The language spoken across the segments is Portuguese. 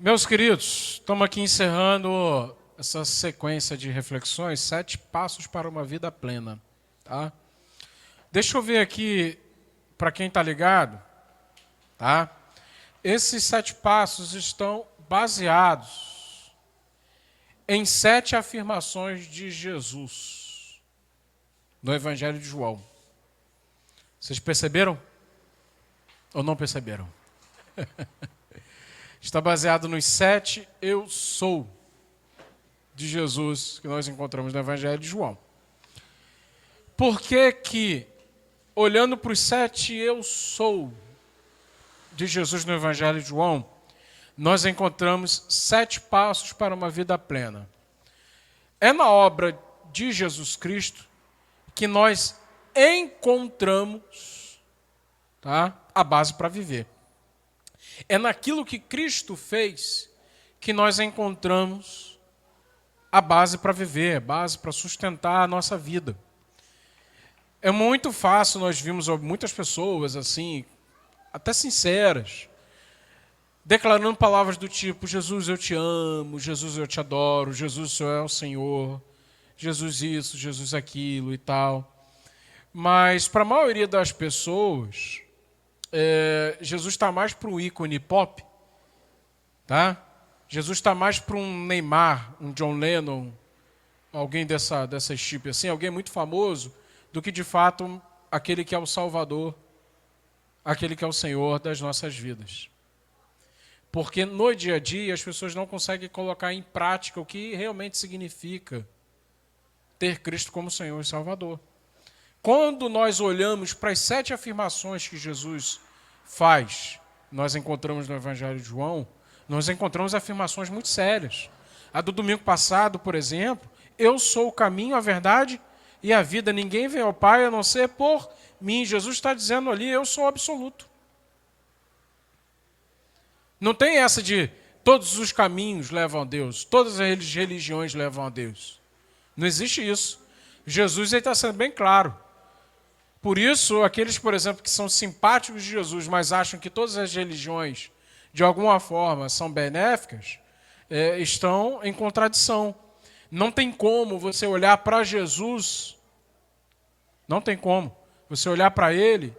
Meus queridos, estamos aqui encerrando essa sequência de reflexões, 7 passos para uma vida plena. Tá? Deixa eu ver aqui, para quem está ligado, tá? Esses 7 passos estão baseados em 7 afirmações de Jesus no Evangelho de João. Vocês perceberam ou não perceberam? Está baseado nos 7 eu sou de Jesus que nós encontramos no Evangelho de João. Por que que, olhando para os 7 eu sou de Jesus no Evangelho de João, nós encontramos 7 passos para uma vida plena? É na obra de Jesus Cristo que nós encontramos, tá, a base para viver. É naquilo que Cristo fez que nós encontramos a base para viver, a base para sustentar a nossa vida. É muito fácil, nós vimos muitas pessoas assim, até sinceras, declarando palavras do tipo: Jesus, eu te amo, Jesus, eu te adoro, Jesus, o Senhor é o Senhor, Jesus isso, Jesus aquilo e tal. Mas para a maioria das pessoas, Jesus está mais para um ícone pop, tá? Jesus está mais para um Neymar, um John Lennon, alguém dessa tipo assim, alguém muito famoso, do que de fato aquele que é o Salvador, aquele que é o Senhor das nossas vidas. Porque no dia a dia as pessoas não conseguem colocar em prática o que realmente significa ter Cristo como Senhor e Salvador. Quando nós olhamos para as 7 afirmações que Jesus faz, nós encontramos no Evangelho de João, nós encontramos afirmações muito sérias. A do domingo passado, por exemplo: eu sou o caminho, a verdade e a vida. Ninguém vem ao Pai a não ser por mim. Jesus está dizendo ali: eu sou o absoluto. Não tem essa de todos os caminhos levam a Deus, todas as religiões levam a Deus. Não existe isso. Jesus está sendo bem claro. Por isso, aqueles, por exemplo, que são simpáticos de Jesus, mas acham que todas as religiões, de alguma forma, são benéficas, estão em contradição. Não tem como você olhar para Jesus, não tem como você olhar para Ele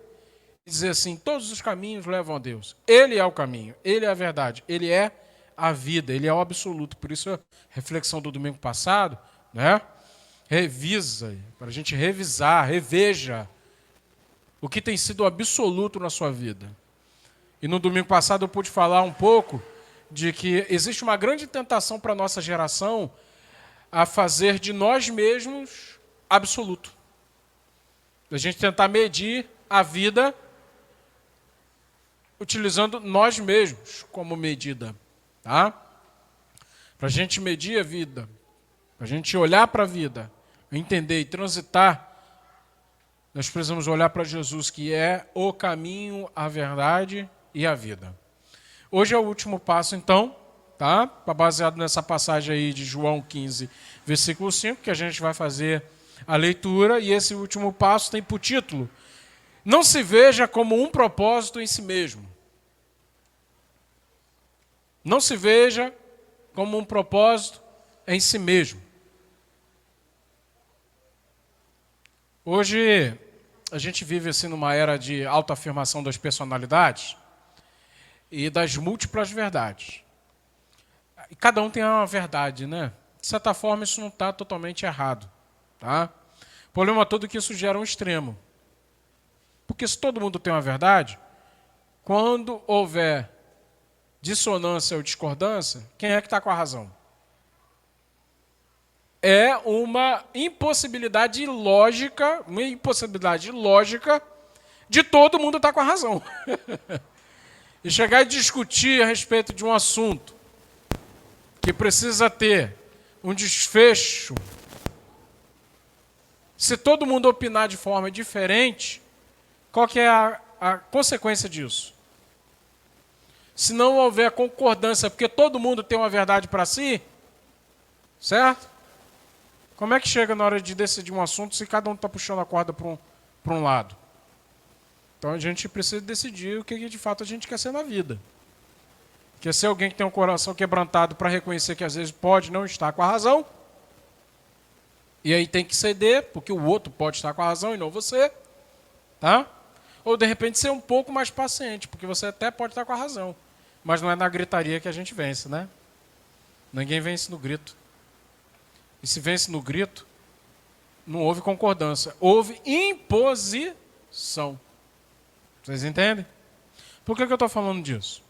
e dizer assim: todos os caminhos levam a Deus. Ele é o caminho, Ele é a verdade, Ele é a vida, Ele é o absoluto. Por isso, a reflexão do domingo passado, né? Revisa, para a gente revisar, reveja o que tem sido absoluto na sua vida. E no domingo passado eu pude falar um pouco de que existe uma grande tentação para a nossa geração a fazer de nós mesmos absoluto. A gente tentar medir a vida utilizando nós mesmos como medida. Tá? Para a gente medir a vida, para a gente olhar para a vida, entender e transitar, nós precisamos olhar para Jesus, que é o caminho, a verdade e a vida. Hoje é o último passo, então, tá? Baseado nessa passagem aí de João 15, versículo 5, que a gente vai fazer a leitura, e esse último passo tem por título: não se veja como um propósito em si mesmo. Não se veja como um propósito em si mesmo. Hoje, a gente vive assim numa era de autoafirmação das personalidades e das múltiplas verdades. E cada um tem uma verdade, né? De certa forma, isso não está totalmente errado. Tá? O problema todo é que isso gera um extremo. Porque se todo mundo tem uma verdade, quando houver dissonância ou discordância, quem é que está com a razão? É uma impossibilidade lógica de todo mundo estar com a razão. E chegar e discutir a respeito de um assunto que precisa ter um desfecho, se todo mundo opinar de forma diferente, qual que é a consequência disso? Se não houver concordância, porque todo mundo tem uma verdade para si, certo? Como é que chega na hora de decidir um assunto se cada um está puxando a corda para um lado? Então a gente precisa decidir o que de fato a gente quer ser na vida. Que é ser alguém que tem um coração quebrantado para reconhecer que às vezes pode não estar com a razão. E aí tem que ceder, porque o outro pode estar com a razão e não você. Tá? Ou de repente ser um pouco mais paciente, porque você até pode estar com a razão. Mas não é na gritaria que a gente vence, né? Ninguém vence no grito. E se vence no grito, não houve concordância, houve imposição. Vocês entendem? Por que eu estou falando disso?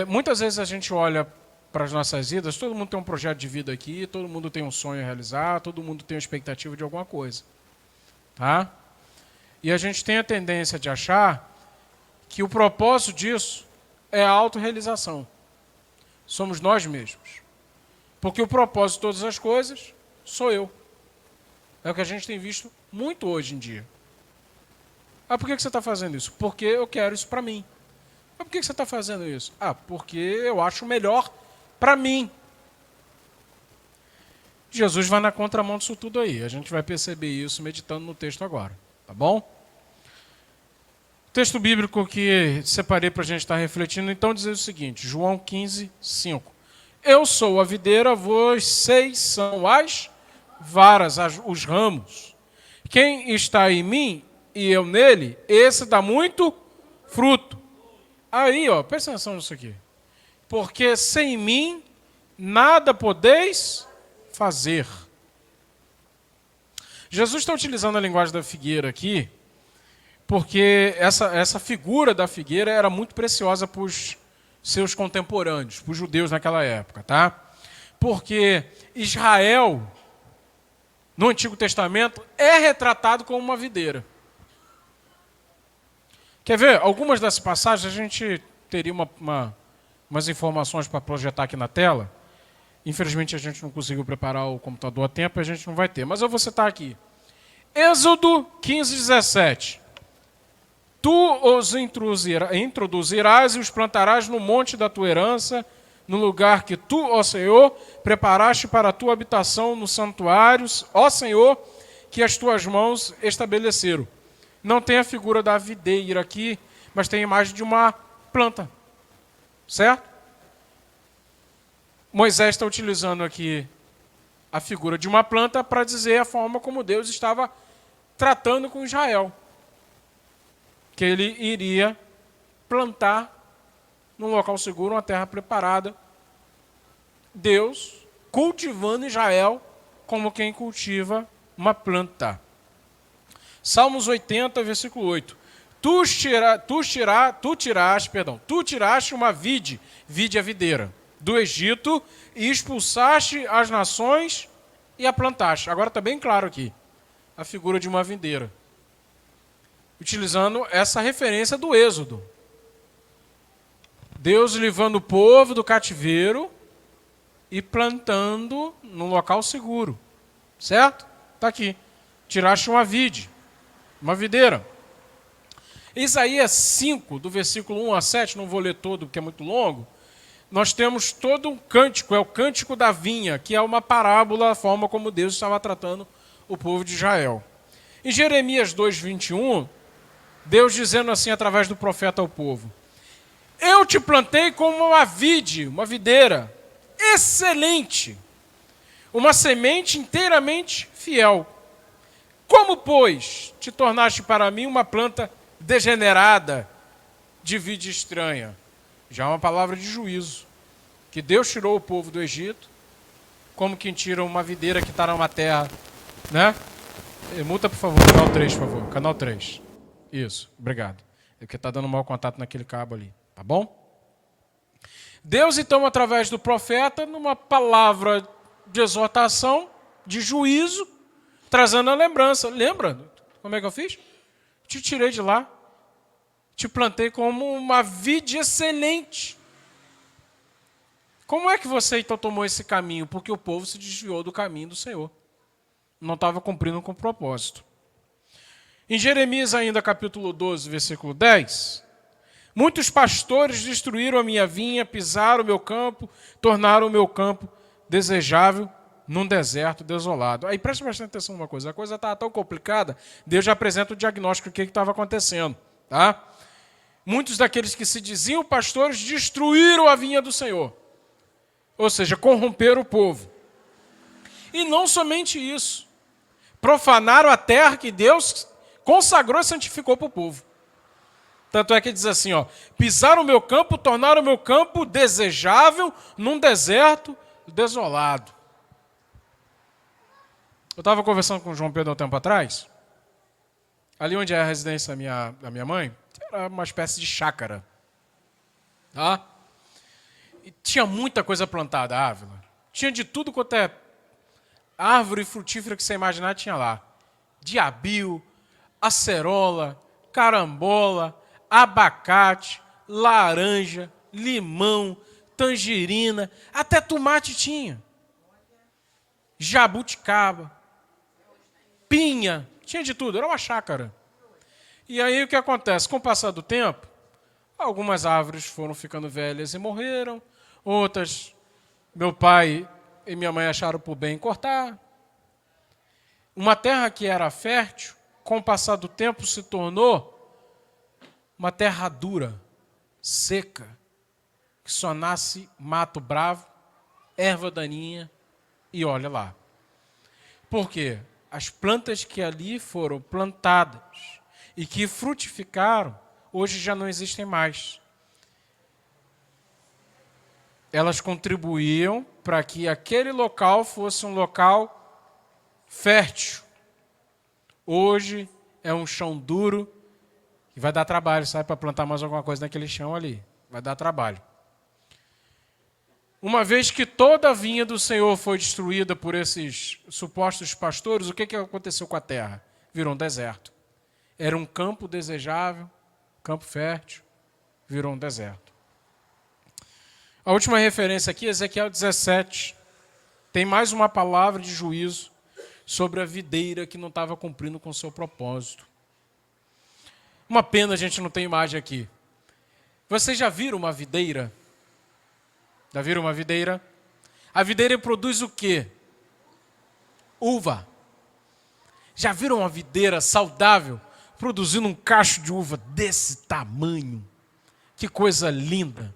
Muitas vezes a gente olha para as nossas vidas, todo mundo tem um projeto de vida aqui, todo mundo tem um sonho a realizar, todo mundo tem uma expectativa de alguma coisa. Tá? E a gente tem a tendência de achar que o propósito disso é a autorrealização. Somos nós mesmos. Porque o propósito de todas as coisas sou eu. É o que a gente tem visto muito hoje em dia. Ah, por que você está fazendo isso? Porque eu quero isso para mim. Mas por que você está fazendo isso? Ah, porque eu acho melhor para mim. Jesus vai na contramão disso tudo aí. A gente vai perceber isso meditando no texto agora. Tá bom? O texto bíblico que separei para a gente estar refletindo, então, diz o seguinte, João 15, 5. Eu sou a videira, vocês são as varas, os ramos. Quem está em mim e eu nele, esse dá muito fruto. Aí, ó, presta atenção nisso aqui. Porque sem mim nada podeis fazer. Jesus está utilizando a linguagem da figueira aqui, porque essa figura da figueira era muito preciosa para os seus contemporâneos, para os judeus naquela época, tá? Porque Israel, no Antigo Testamento, é retratado como uma videira. Quer ver? Algumas das passagens a gente teria umas informações para projetar aqui na tela. Infelizmente a gente não conseguiu preparar o computador a tempo e a gente não vai ter. Mas eu vou citar aqui. Êxodo 15, 17. Tu os introduzirás e os plantarás no monte da tua herança, no lugar que tu, ó Senhor, preparaste para a tua habitação nos santuários, ó Senhor, que as tuas mãos estabeleceram. Não tem a figura da videira aqui, mas tem a imagem de uma planta. Certo? Moisés está utilizando aqui a figura de uma planta para dizer a forma como Deus estava tratando com Israel. Que ele iria plantar num local seguro, uma terra preparada. Deus cultivando Israel como quem cultiva uma planta. Salmos 80, versículo 8. Tu tiraste uma vide a videira, do Egito, e expulsaste as nações e a plantaste. Agora está bem claro aqui, a figura de uma videira. Utilizando essa referência do Êxodo. Deus livrando o povo do cativeiro e plantando num local seguro. Certo? Está aqui. Tiraste uma vide. Uma videira. Isaías 5, do versículo 1 a 7, não vou ler todo porque é muito longo, nós temos todo um cântico, é o cântico da vinha, que é uma parábola, a forma como Deus estava tratando o povo de Israel. Em Jeremias 2, 21, Deus dizendo assim através do profeta ao povo, eu te plantei como uma vide, uma videira, excelente, uma semente inteiramente fiel. Como, pois, te tornaste para mim uma planta degenerada, de vide estranha? Já é uma palavra de juízo. Que Deus tirou o povo do Egito, como quem tira uma videira que está numa terra, né? Muta, por favor, canal 3, por favor. Canal 3. Isso, obrigado. É porque está dando mau contato naquele cabo ali, tá bom? Deus, então, através do profeta, numa palavra de exortação, de juízo, trazendo a lembrança. Lembra como é que eu fiz? Te tirei de lá, te plantei como uma vide excelente. Como é que você então tomou esse caminho? Porque o povo se desviou do caminho do Senhor. Não estava cumprindo com o propósito. Em Jeremias ainda, capítulo 12, versículo 10, muitos pastores destruíram a minha vinha, pisaram o meu campo, tornaram o meu campo desejável num deserto desolado. Aí preste bastante atenção numa coisa, a coisa estava tão complicada, Deus já apresenta o diagnóstico do que estava acontecendo. Tá? muitos daqueles que se diziam pastores destruíram a vinha do Senhor. Ou seja, corromperam o povo. E não somente isso. Profanaram a terra que Deus consagrou e santificou para o povo. Tanto é que diz assim, ó, pisaram o meu campo, tornaram o meu campo desejável num deserto desolado. Eu estava conversando com o João Pedro há um tempo atrás, ali onde é a residência da minha mãe, era uma espécie de chácara. Tá? E tinha muita coisa plantada, Ávila. Tinha de tudo quanto é árvore frutífera que você imaginar, tinha lá. Diabil, acerola, carambola, abacate, laranja, limão, tangerina, até tomate tinha. Jabuticaba, pinha, tinha de tudo, era uma chácara. E aí o que acontece? Com o passar do tempo, algumas árvores foram ficando velhas e morreram, outras meu pai e minha mãe acharam por bem cortar. Uma terra que era fértil, com o passar do tempo se tornou uma terra dura, seca, que só nasce mato bravo, erva daninha e olha lá. Por quê? As plantas que ali foram plantadas e que frutificaram, hoje já não existem mais. Elas contribuíam para que aquele local fosse um local fértil. Hoje é um chão duro e vai dar trabalho, sabe, para plantar mais alguma coisa naquele chão ali. Vai dar trabalho. Uma vez que toda a vinha do Senhor foi destruída por esses supostos pastores, o que aconteceu com a terra? Virou um deserto. Era um campo desejável, campo fértil, virou um deserto. A última referência aqui, Ezequiel 17. Tem mais uma palavra de juízo sobre a videira que não estava cumprindo com o seu propósito. Uma pena a gente não tem imagem aqui. Vocês já viram uma videira? Já viram uma videira? A videira produz o quê? Uva. Já viram uma videira saudável produzindo um cacho de uva desse tamanho? Que coisa linda.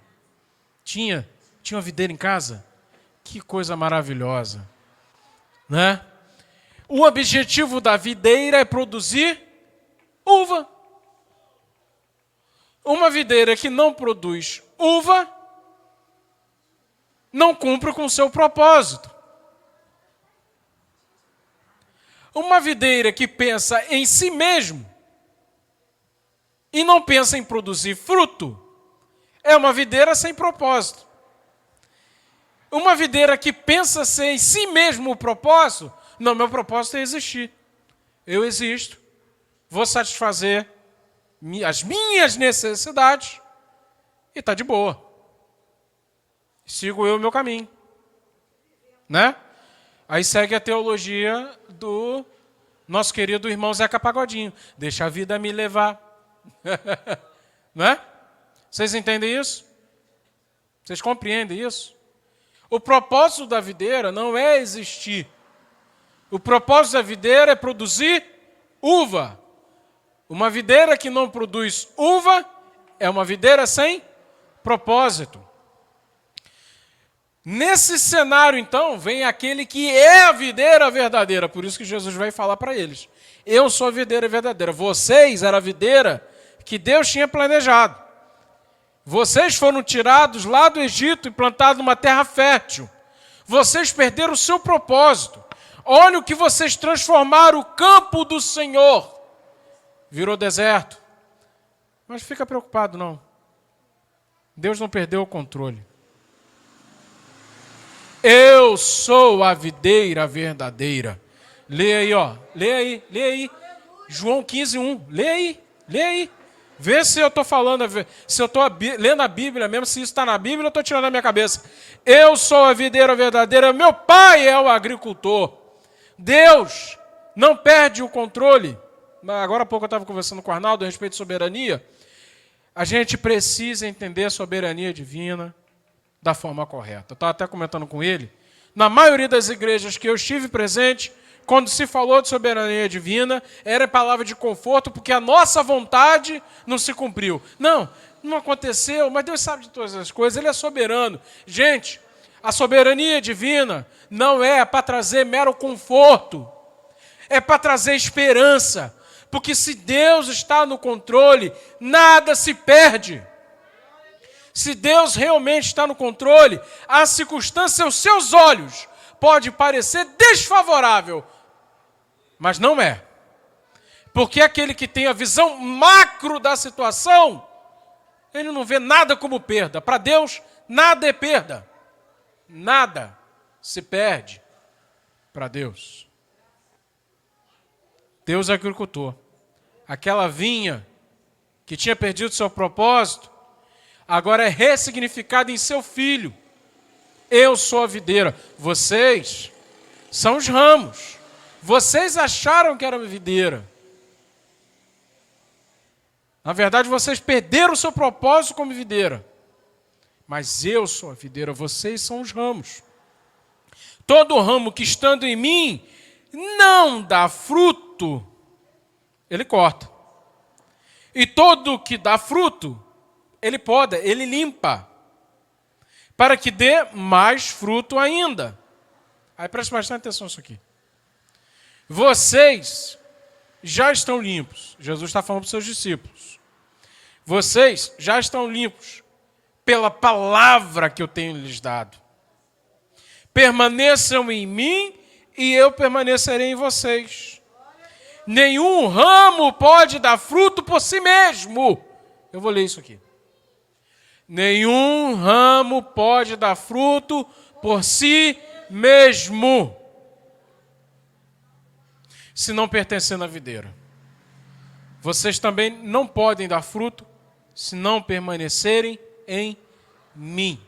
Tinha uma videira em casa? Que coisa maravilhosa. Né? O objetivo da videira é produzir uva. Uma videira que não produz uva não cumpre com o seu propósito. Uma videira que pensa em si mesmo e não pensa em produzir fruto é uma videira sem propósito. Uma videira que pensa ser em si mesmo o propósito, não, meu propósito é existir. Eu existo, vou satisfazer as minhas necessidades e está de boa. Sigo eu o meu caminho. Né? Aí segue a teologia do nosso querido irmão Zeca Pagodinho. Deixa a vida me levar. Né? Vocês entendem isso? Vocês compreendem isso? O propósito da videira não é existir. O propósito da videira é produzir uva. Uma videira que não produz uva é uma videira sem propósito. Nesse cenário, então, vem aquele que é a videira verdadeira. Por isso que Jesus vai falar para eles. Eu sou a videira verdadeira. Vocês eram a videira que Deus tinha planejado. Vocês foram tirados lá do Egito e plantados numa terra fértil. Vocês perderam o seu propósito. Olha o que vocês transformaram o campo do Senhor. Virou deserto. Mas fica preocupado, não. Deus não perdeu o controle. Eu sou a videira verdadeira. Lê aí, ó. Lê aí. João 15:1. Lê aí. Vê se eu estou falando, se eu estou lendo a Bíblia mesmo, se isso está na Bíblia, eu estou tirando da minha cabeça. Eu sou a videira verdadeira, meu pai é o agricultor. Deus não perde o controle. Agora há pouco eu estava conversando com o Arnaldo a respeito de soberania. A gente precisa entender a soberania divina da forma correta. Eu estava até comentando com ele. Na maioria das igrejas que eu estive presente, quando se falou de soberania divina, era palavra de conforto, porque a nossa vontade não se cumpriu. Não aconteceu, mas Deus sabe de todas as coisas, Ele é soberano. Gente, a soberania divina não é para trazer mero conforto, é para trazer esperança, porque se Deus está no controle, nada se perde. Se Deus realmente está no controle, a circunstância aos seus olhos pode parecer desfavorável, mas não é. Porque aquele que tem a visão macro da situação, ele não vê nada como perda. Para Deus, nada é perda. Nada se perde para Deus. Deus é agricultor. Aquela vinha que tinha perdido seu propósito, agora é ressignificada em seu filho. Eu sou a videira. Vocês são os ramos. Vocês acharam que era a videira. Na verdade, vocês perderam o seu propósito como videira. Mas eu sou a videira, vocês são os ramos. Todo ramo que estando em mim não dá fruto, ele corta. E todo que dá fruto, ele poda, ele limpa, para que dê mais fruto ainda. Aí preste bastante atenção nisso aqui. Vocês já estão limpos. Jesus está falando para os seus discípulos. Vocês já estão limpos pela palavra que eu tenho lhes dado. Permaneçam em mim e eu permanecerei em vocês. Nenhum ramo pode dar fruto por si mesmo. Eu vou ler isso aqui. Nenhum ramo pode dar fruto por si mesmo, se não pertencer na videira. Vocês também não podem dar fruto se não permanecerem em mim.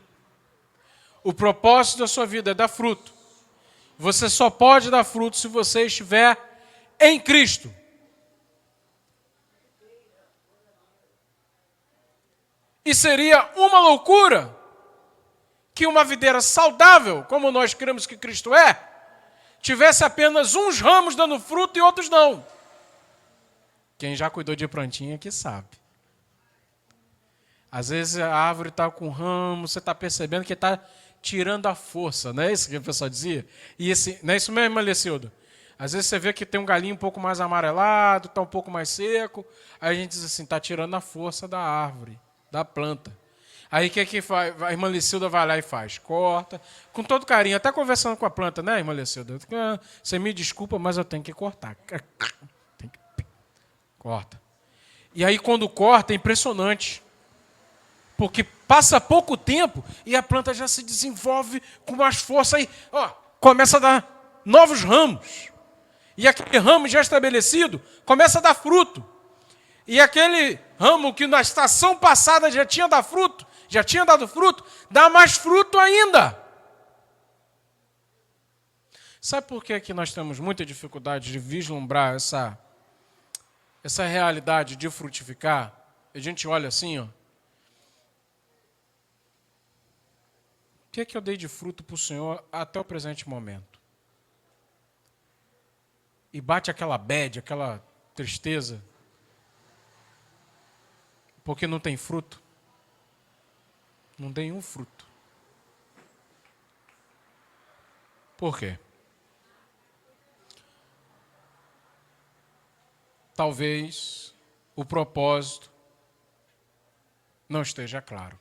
O propósito da sua vida é dar fruto. Você só pode dar fruto se você estiver em Cristo. E seria uma loucura que uma videira saudável, como nós cremos que Cristo é, tivesse apenas uns ramos dando fruto e outros não. Quem já cuidou de plantinha aqui sabe. Às vezes a árvore está com ramo, você está percebendo que está tirando a força, não é isso que o pessoal dizia? E não é isso mesmo, Alecildo? Às vezes você vê que tem um galinho um pouco mais amarelado, está um pouco mais seco, aí a gente diz assim, está tirando a força da árvore, da planta. Aí o que faz? A irmã Lecilda vai lá e faz, corta, com todo carinho, até conversando com a planta, né, irmã Lecilda? Você me desculpa, mas eu tenho que cortar. Corta. E aí quando corta é impressionante, porque passa pouco tempo e a planta já se desenvolve com mais força, aí começa a dar novos ramos. E aquele ramo já estabelecido começa a dar fruto. E aquele ramo que na estação passada já tinha dado fruto, dá mais fruto ainda. Sabe por que nós temos muita dificuldade de vislumbrar essa realidade de frutificar? A gente olha assim, o que é que eu dei de fruto para o Senhor até o presente momento? E bate aquela bad, aquela tristeza, porque não tem fruto. Não tem um fruto. Por quê? Talvez o propósito não esteja claro.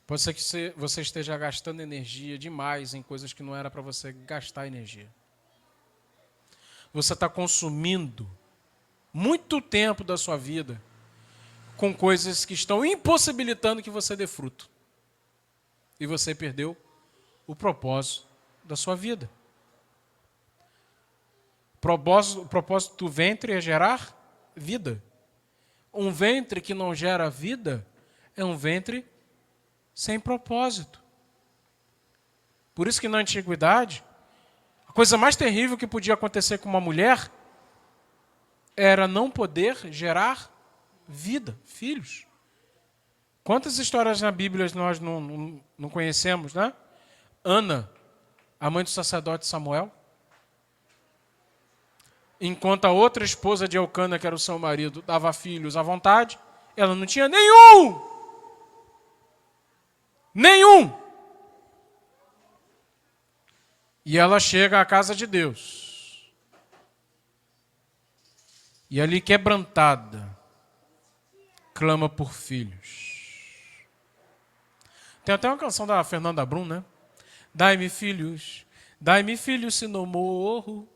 Pode ser que você esteja gastando energia demais em coisas que não era para você gastar energia. Você está consumindo muito tempo da sua vida com coisas que estão impossibilitando que você dê fruto. E você perdeu o propósito da sua vida. O propósito do ventre é gerar vida. Um ventre que não gera vida é um ventre sem propósito. Por isso que na antiguidade, a coisa mais terrível que podia acontecer com uma mulher era não poder gerar vida, filhos. Quantas histórias na Bíblia nós não conhecemos, né? Ana, A mãe do sacerdote Samuel? Enquanto a outra esposa de Elcana, que era o seu marido, dava filhos à vontade, ela não tinha nenhum! Nenhum! E ela chega à casa de Deus. E ali, quebrantada, clama por filhos. Tem até uma canção da Fernanda Brum, né? Dai-me filhos, se não morro.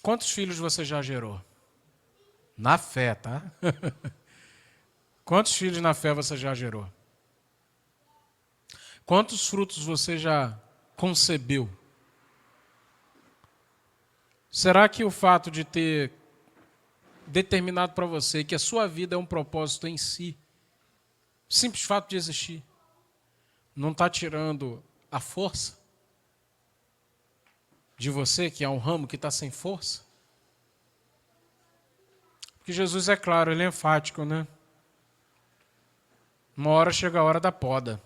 Quantos filhos você já gerou? Na fé, tá? Quantos filhos na fé você já gerou? Quantos frutos você já concebeu? Será que o fato de ter determinado para você que a sua vida é um propósito em si, o simples fato de existir, não está tirando a força de você, que é um ramo que está sem força? Porque Jesus é claro, ele é enfático, né? Uma hora chega a hora da poda.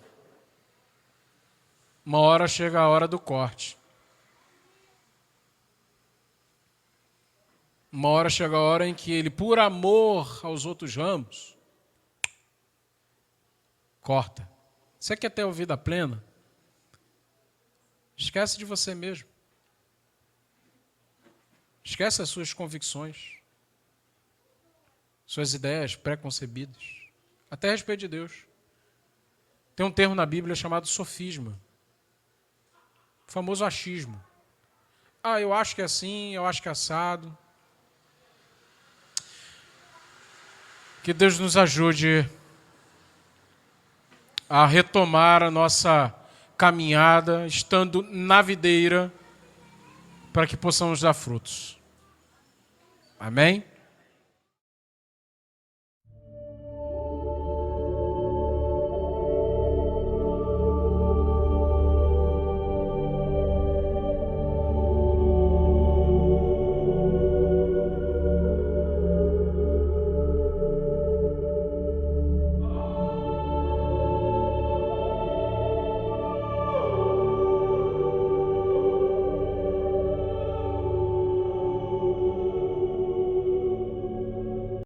Uma hora chega a hora do corte. Uma hora chega a hora em que ele, por amor aos outros ramos, corta. Você quer ter a vida plena? Esquece de você mesmo. Esquece as suas convicções, suas ideias pré-concebidas, até a respeito de Deus. Tem um termo na Bíblia chamado sofisma, o famoso achismo. Eu acho que é assim, eu acho que é assado. Que Deus nos ajude a retomar a nossa caminhada, estando na videira, para que possamos dar frutos. Amém?